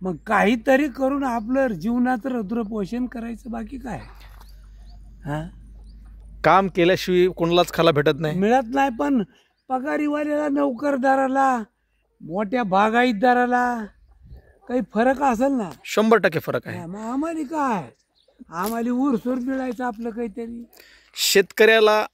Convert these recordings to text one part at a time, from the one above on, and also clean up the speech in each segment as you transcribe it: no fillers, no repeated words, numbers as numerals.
मग काहीतरी करून आपलं जीवनाचं रुद्रपोषण करायचं, बाकी काय. हा, काम केल्याशिवाय कोणालाच खायला भेटत नाही. मिळत नाही. पण पगारीवाल्याला, नोकरदाराला, मोठ्या बागायतदाराला काही फरक असेल ना. 100% फरक आहे. मग आम्हाला काय, आम्हाला उरसूर मिळायचं आपलं काहीतरी. शेतकऱ्याला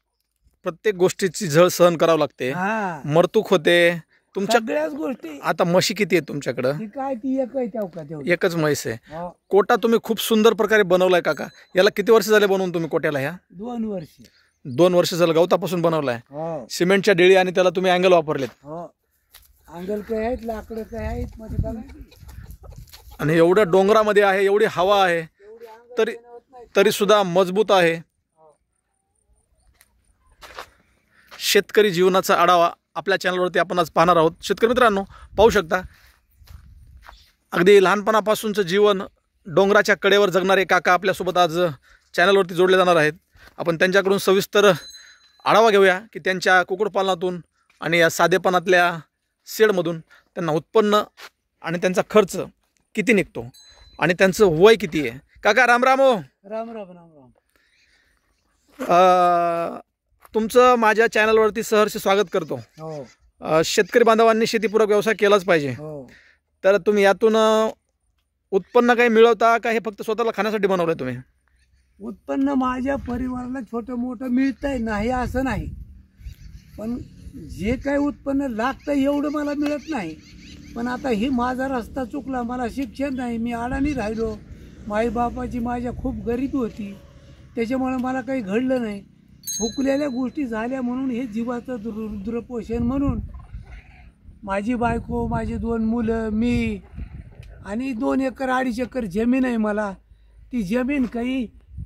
प्रत्येक गोष्टीची झळ सहन करावं लागते. हा, मरतूक होते. तुमच्या सगळ्याच गोष्टी. आता म्हशी किती आहेत तुमच्याकडं? ती काय, ती एक आहे तेवढं तेवढी. एकच म्हैस आहे. हो, कोटा तुम्ही खूप सुंदर प्रकारे बनवलाय काका. याला किती वर्ष झाले बनवून तुम्ही कोट्याला? ह्या 2 वर्ष. 2 वर्ष झालं गवतापासून बनवलाय. हो सिमेंटच्या डेळी आणि त्याला तुम्ही अँगल वापरलेत. हो, अंगल काय आहेत, लाकडं काय आहेत मध्ये बघा. आणि एवढं डोंगरामध्ये आहे, एवढी हवा आहे, तरी सुद्धा मजबूत आहे. शेतकरी जीवनाचा आढावा आपल्या चॅनलवरती आपण आज पाहणार आहोत. शेतकरी मित्रांनो, पाहू शकता अगदी लहानपणापासूनचं जीवन डोंगराच्या कडेवर जगणारे काका आपल्यासोबत आज चॅनलवरती जोडले जाणार आहेत. आपण त्यांच्याकडून सविस्तर आढावा घेऊया की त्यांच्या कुक्कुटपालनातून आणि या साधेपणातल्या शेडमधून त्यांना उत्पन्न आणि त्यांचा खर्च किती निघतो आणि त्यांचं वय किती आहे. काका राम राम. हो, राम राम राम राम. तुमचं माझ्या चॅनलवरती सहर्ष स्वागत करतो. हो शेतकरी बांधवांनी शेतीपूरक व्यवसाय केलाच पाहिजे. हो, तर तुम्ही यातून उत्पन्न काही मिळवता का, हे फक्त स्वतःला खाण्यासाठी बनवलंय तुम्ही? उत्पन्न माझ्या परिवाराला छोटं मोठं मिळतंय, नाही असं नाही. पण जे काही उत्पन्न लागतं एवढं मला मिळत नाही. पण आता ही माझा रस्ता चुकला, मला शिक्षण नाही, मी अडाणी राहिलो, माईबापाची माझ्या खूप गरिबी होती, त्याच्यामुळे मला काही घडलं नाही. हुकलेल्या गोष्टी झाल्या म्हणून हे जीवाचं रुद्रपोषण म्हणून माझी बायको, माझी 2 मुलं, मी आणि 2 एकर 2.5 एकर जमीन आहे मला. ती जमीन काही,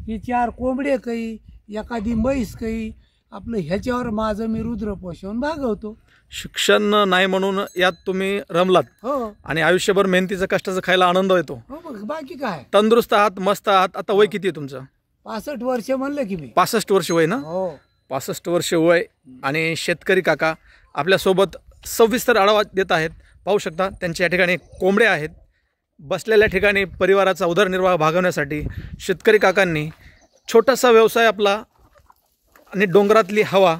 ही 4 कोंबडे काही, एखादी म्हैस काही, आपलं ह्याच्यावर माझं मी रुद्रपोषण भागवतो. शिक्षण नाही म्हणून यात तुम्ही रमलात. हो आणि आयुष्यभर मेहनतीचं कष्टाचं खायला आनंद येतो. हो, मग बाकी काय. तंदुरुस्त आहात, मस्त आहात. आता वय किती आहे तुमचं? 65 वर्ष म्हणलं की मी. 65 वर्ष वय ना? हो 65 वर्ष वय. आणि शेतकरी काका आपल्यासोबत सविस्तर आढावा देत आहेत. पाहू शकता त्यांच्या या ठिकाणी कोंबडे आहेत. बसलेल्या ठिकाणी परिवाराचा उदरनिर्वाह भागवण्यासाठी शेतकरी काकांनी छोटासा व्यवसाय आपला आणि डोंगरातली हवा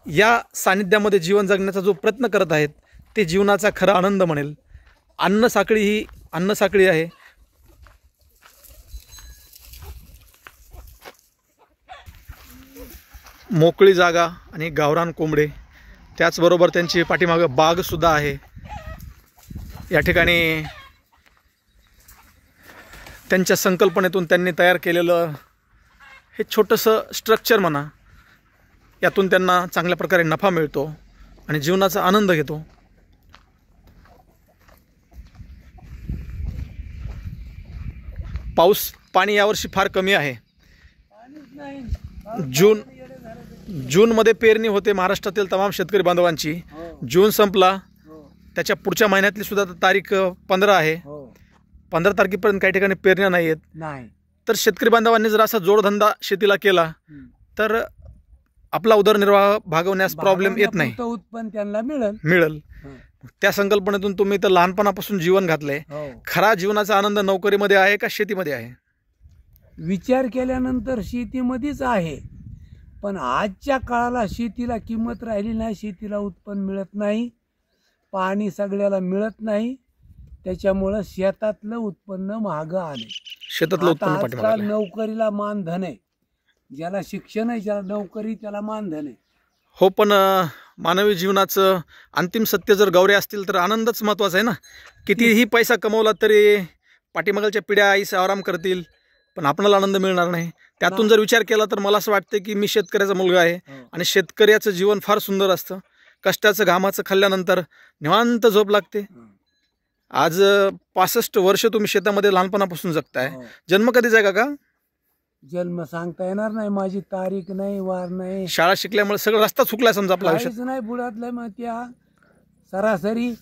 या सानिध्यामध्ये जीवन जगण्याचा जो प्रयत्न करत आहेत, ते जीवनाचा खरा आनंद म्हणेल. अन्नसाखळी ही अन्नसाखळी आहे. मोकळी जागा आणि गावरान कोंबडे, त्याचबरोबर त्यांची पाठीमागं बागसुद्धा आहे. या ठिकाणी त्यांच्या संकल्पनेतून त्यांनी तयार केलेलं हे छोटंसं स्ट्रक्चर म्हणा, यातून त्यांना चांगल्या प्रकारे नफा मिळतो आणि जीवनाचा आनंद घेतो. पाणी यावर्षी फार कमी आहे. जूनमध्ये पेरणी होते महाराष्ट्रातील तमाम शेतकरी बांधवांची. जून संपला, त्याच्या पुढच्या महिन्यातली सुद्धा तारीख 15 आहे. 15 तारखेपर्यंत काही ठिकाणी पेरण्या नाही आहेत. तर शेतकरी बांधवांनी जर असा जोडधंदा शेतीला केला तर आपला उदरनिर्वाह भागवण्यास प्रॉब्लेम येत नाही, उत्पन्न त्यांना मिळेल. त्या संकल्पनेतून तुम्ही तर लहानपणापासून जीवन घातलंय. खरा जीवनाचा आनंद नोकरीमध्ये आहे का शेतीमध्ये आहे? विचार केल्यानंतर शेतीमध्येच आहे. पण आजच्या काळाला शेतीला किंमत राहिली नाही, शेतीला उत्पन्न मिळत नाही, पाणी सगळ्याला मिळत नाही, त्याच्यामुळं शेतातलं उत्पन्न महाग आले. शेतातलं उत्पन्न आजकाल नोकरीला मानधन आहे, ज्याला शिक्षण आहे ज्याला नोकरी त्याला मानधन आहे. हो, पण मानवी जीवनाचं अंतिम सत्य जर गौरे असतील तर आनंदच महत्त्वाचा आहे ना. कितीही पैसा कमवला तरी पाठीमागच्या पिढ्या आईस आराम करतील, पण आपल्याला आनंद मिळणार नाही. त्यातून जर विचार केला तर मला असं वाटतं की मी शेतकऱ्याचा मुलगा आहे आणि शेतकऱ्याचं जीवन फार सुंदर असतं. कष्टाचं घामाचं खाल्ल्यानंतर निवांत झोप लागते. आज 65 वर्ष तुम्ही शेतामध्ये लहानपणापासून जगताय. जन्म कधीच आहे काका? जन्म सांगता येणार नाही, माझी तारीख नाही, वार नाही. शाळा शिकल्यामुळे सगळं रस्ता चुकलाय समजा आपल्या आयुष्यात? नाही, बुडातलं. मग त्या सरासरी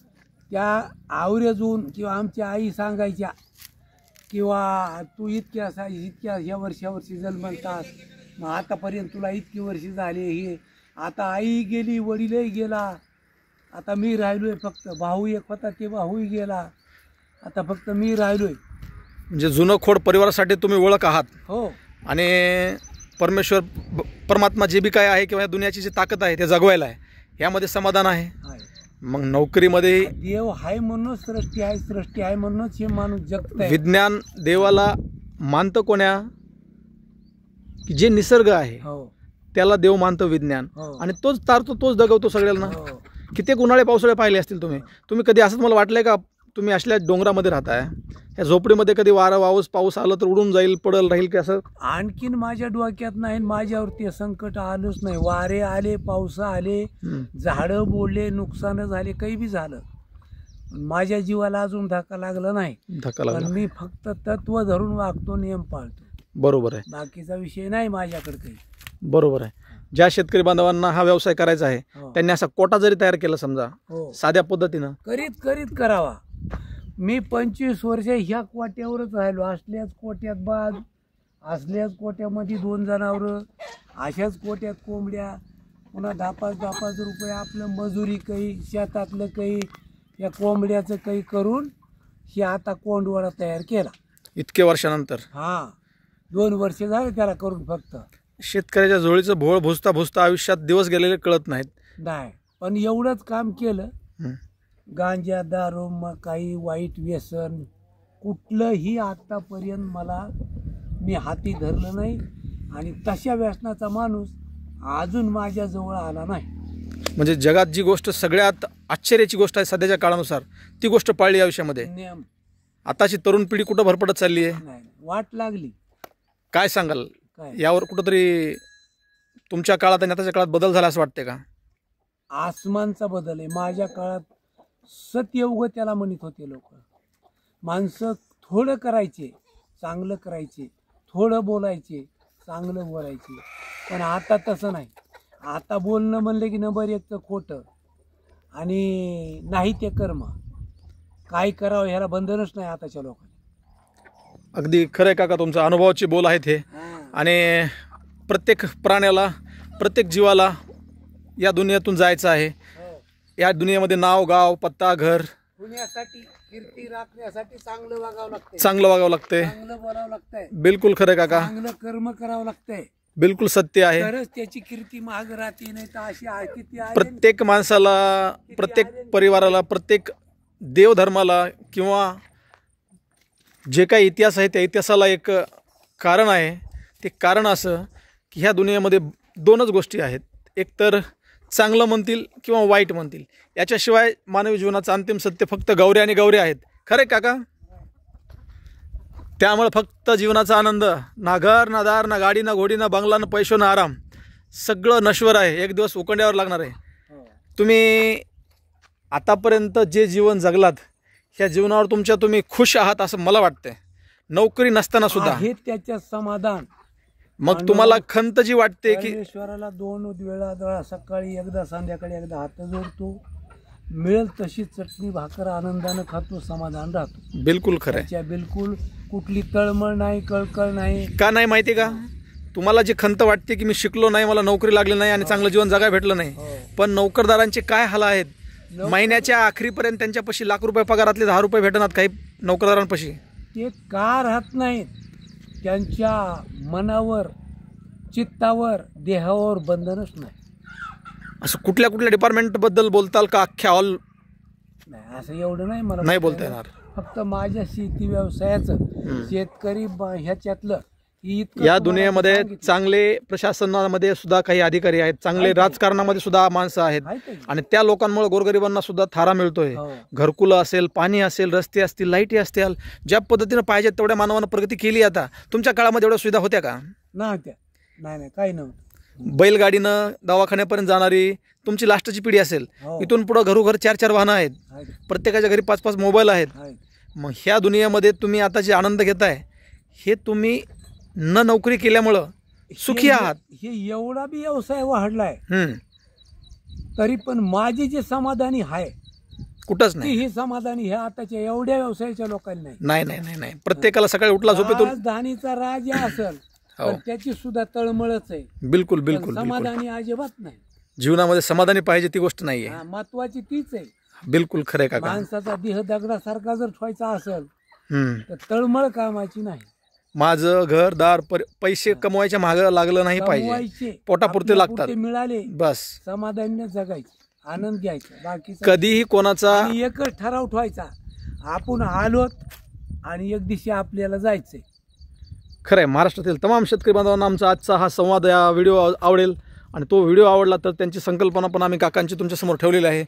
त्या आवरेजून किंवा आमच्या आई सांगायच्या किंवा तू इतक्या ह्या वर्षी जन्मतास, मग आतापर्यंत तुला इतकी वर्षी झाली. हे आता आई गेली, वडीलही गेला, आता मी राहिलोय फक्त. भाऊ एक होता, ते भाऊही गेला. आता फक्त मी राहिलोय. म्हणजे जुनं खोड परिवारासाठी तुम्ही ओळख आहात. हो. आणि परमेश्वर परमात्मा जे बी काय आहे किंवा या दुनियाची जी ताकद आहे ते जगवायला आहे, यामध्ये समाधान आहे. आहे. मग नोकरीमध्ये देव आहे म्हणूनच सृष्टी आहे, सृष्टी आहे म्हणूनच हे माणूस जगतंय. विज्ञान देवाला मानतं कोण्या, की जे निसर्ग आहे हो. त्याला देव मानतं विज्ञान. हो. आणि तोच तारतो, तोच दगवतो सगळ्यांना. हो. कित्येक उन्हाळे पावसाळे पाहिले असतील तुम्ही कधी असंच मला वाटलंय का, तुम्ही असल्या डोंगरामध्ये राहताय, या झोपडीमध्ये कधी वारं वावस पाऊस आलं तर उडून जाईल, पडल राहील की असं? आणखीन माझ्या डोक्यात नाही, माझ्यावरती संकट आलंच नाही. वारे आले, पाऊस आले, झाडं बोलले, नुकसान झाले, काही बी झालं, माझ्या जीवाला अजून धक्का लागला नाही. धक्का पण लागला. मी फक्त तत्व धरून वागतो, नियम पाळतो. बरोबर आहे. बाकीचा विषय नाही माझ्याकडे काही. बरोबर आहे. ज्या शेतकरी बांधवांना हा व्यवसाय करायचा आहे हो. त्यांनी असा कोटा जरी तयार केला समजा, हो. साध्या पद्धतीनं करीत करावा. मी 25 वर्ष ह्या कोट्यावरच राहिलो. असल्याच कोट्यात बाज, असल्याच कोट्यामध्ये 2 जनावरं, अशाच कोट्यात कोंबड्या, पुन्हा 10-5 रुपये आपलं मजुरी काही, शेतातलं काही, या कोंबड्याचं काही करून हे आता कोंडवाडा तयार केला. इतके वर्षानंतर. हां, 2 वर्ष झाले त्याला करून. फक्त शेतकऱ्याच्या जोळीचं भोळ भुजता भुजता आयुष्यात दिवस गेलेले कळत नाहीत. नाही, पण एवढंच काम केलं. हं. गांजा, दारू, काही वाईट व्यसन कुठलंही आतापर्यंत मी हाती धरलं नाही. आणि तशा व्यसनाचा माणूस अजून माझ्याजवळ आला नाही. म्हणजे जगात जी गोष्ट सगळ्यात आश्चर्याची गोष्ट आहे सध्याच्या काळानुसार, ती गोष्ट पाळली आयुष्यामध्ये. नियम. आताची तरुण पिढी कुठं भरपडत चालली आहे? नाही, वाट लागली. काय सांगाल काय यावर? कुठंतरी तुमच्या काळात आणि आताच्या काळात बदल झाला असं वाटते का? आसमानचा बदल आहे. माझ्या काळात सत्ययुग त्याला म्हणत होते लोक. माणसं थोडं करायचे, चांगलं करायचे, थोडं बोलायचे, चांगलं बोलायचे. पण आता तसं नाही. आता बोलणं म्हणलं की नंबर 1 तर खोटं, आणि नाही ते कर्म. काय करावं ह्याला बंधनच नाही आताच्या लोकांना. अगदी खरं आहे काका, तुमचा अनुभवाची बोल आहेत हे. आणि प्रत्येक प्राण्याला, प्रत्येक जीवाला या दुनियेतून जायचं आहे. या दुनियेमध्ये नाव, गाव, पत्ता, घर पुण्यासाठी, कीर्ती राखण्यासाठी चांगलं वागावं लागतंय, चांगलं वागावं लागतंय, चांगलं बोलावं लागतंय, बिलकुल खरं काका, चांगलं कर्म करावं लागतंय. बिलकुल सत्य आहे. तरच त्याची कीर्ती महाग राहते. नाही तर अशी किती आहे. प्रत्येक माणसाला, प्रत्येक परिवाराला, प्रत्येक देवधर्माला किंवा जे काही इतिहास आहे त्या इतिहासाला एक कारण आहे. ते कारण असं की ह्या दुनियेमध्ये 2च गोष्टी आहेत. एक तर चांगलं म्हणतील किंवा वाईट म्हणतील. याच्याशिवाय मानवी जीवनाचं अंतिम सत्य फक्त गौऱ्या आणि गौऱ्या आहेत. खरं काका? त्यामुळे फक्त जीवनाचा आनंद, ना घर, ना दार, ना गाडी, ना घोडी, ना बंगला, ना पैसो, ना आराम, सगळं नश्वर आहे. एक दिवस उकंड्यावर लागणार आहे. तुम्ही आतापर्यंत जे जीवन जगलात, ह्या जीवनावर तुम्ही खुश आहात असं मला वाटतंय. नोकरी नसताना सुद्धा हे त्याच्यात समाधान. मग तुम्हाला खंत जी वाटते की परमेश्वराला 2 वेळा, सकाळी एकदा, संध्याकाळी एकदा हात जोडतो, मिळेल तशी चटणी भाकर आनंदानं खातो, समाधान राहतो. बिलकुल खरं आहे. बिलकुल कुठली तळमळ नाही, कळकळ नाही. का नाही माहिती का? तुम्हाला जी खंत वाटते की मी शिकलो नाही, मला नोकरी लागली नाही आणि चांगलं जीवन जगायला भेटलं नाही, पण नोकरदारांचे काय हाल आहेत. महिन्याच्या अखेरीपर्यंत त्यांच्यापाशी लाख रुपये पगारातले 10 रुपये भेटणार काही नोकरदारांपाशी. ते का राहत नाहीत? त्यांच्या मनावर, चित्तावर, देहावर बंधनच नाही. असं कुठल्या डिपार्टमेंटबद्दल बोलताल का? अख्ख्या ऑल नाही, असं एवढं नाही मला नाही बोलता येणार. फक्त माझ्या शेती व्यवसायाचं, शेतकरी ह्याच्यातलं या दुनियेमध्ये चांगले प्रशासनामध्ये सुद्धा काही अधिकारी आहेत, चांगले राजकारणामध्ये सुद्धा माणसं आहेत, आणि त्या लोकांमुळे गोरगरिबांना सुद्धा थारा मिळतोय. घरकुलं असेल, पाणी असेल, रस्ते असतील, लाईटी असतील, ज्या पद्धतीनं पाहिजे तेवढ्या मानवानं प्रगती केली. आता तुमच्या काळामध्ये एवढ्या सुविधा होत्या का? नव्हत्या. नाही, काही नव्हतं. बैलगाडीनं दवाखान्यापर्यंत जाणारी तुमची लास्टची पिढी असेल. इथून पुढं घरोघर 4-4 वाहनं आहेत, प्रत्येकाच्या घरी 5-5 मोबाईल आहेत. मग ह्या दुनियेमध्ये तुम्ही आता जे आनंद घेताय हे तुम्ही न नोकरी केल्यामुळं सुखी आहात. हे एवढा बी व्यवसाय वाढलाय, तरी पण माझी जे समाधानी आहे कुठंच नाही. हे समाधानी हे आताच्या एवढ्या व्यवसायाच्या लोकांना नाही. नाही नाही नाही प्रत्येकाला सकाळी उठला झोपेतून राजधानीचा राजा असेल पण त्याची सुद्धा तळमळच आहे. बिलकुल समाधानी अजिबात नाही. जीवनामध्ये समाधानी पाहिजे ती गोष्ट नाहीये. महत्वाची तीच आहे. बिलकुल खरं आहे काका. माणसाचा देह दगडासारखा जर ठेवायचा असेल हम्म. तर तळमळ कामाची नाही. माझं घरदार पैसे कमवायच्या मागं लागलं नाही पाहिजे, कमवायचे, पोटापुरते आपल्या लागतात, पुरते मिळाले बस. समाधानाने जगायचं, आनंद घ्यायचा, बाकी कधीही कोणाचा एकच ठराव ठेवायचा, आपण आलोत आणि एक दिवशी आपल्याला जायचंय. खरं आहे. महाराष्ट्रातील तमाम शेतकरी बांधवांना आमचा आजचा हा संवाद, या व्हिडिओ आवडेल आणि तो व्हिडिओ आवडला तर त्यांची संकल्पना पण आम्ही काकांची तुमच्यासमोर ठेवलेली आहे.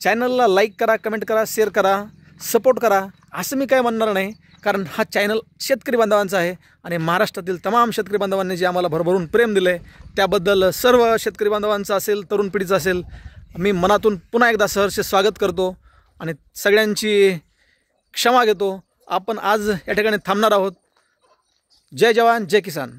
चॅनलला लाईक करा, कमेंट करा, शेअर करा, सपोर्ट करा. असं मी काय म्हणणार नाही, कारण हा चॅनल शेतकरी बांधवांचा आहे आणि महाराष्ट्रातील तमाम शेतकरी बांधवांनी जे आम्हाला भरभरून प्रेम दिलं आहे त्याबद्दल सर्व शेतकरी बांधवांचं असेल, तरुण पिढीचं असेल, मी मनातून पुन्हा एकदा सहर्ष स्वागत करतो आणि सगळ्यांची क्षमा घेतो. आपण आज या ठिकाणी थांबणार आहोत. जय जवान, जय किसान.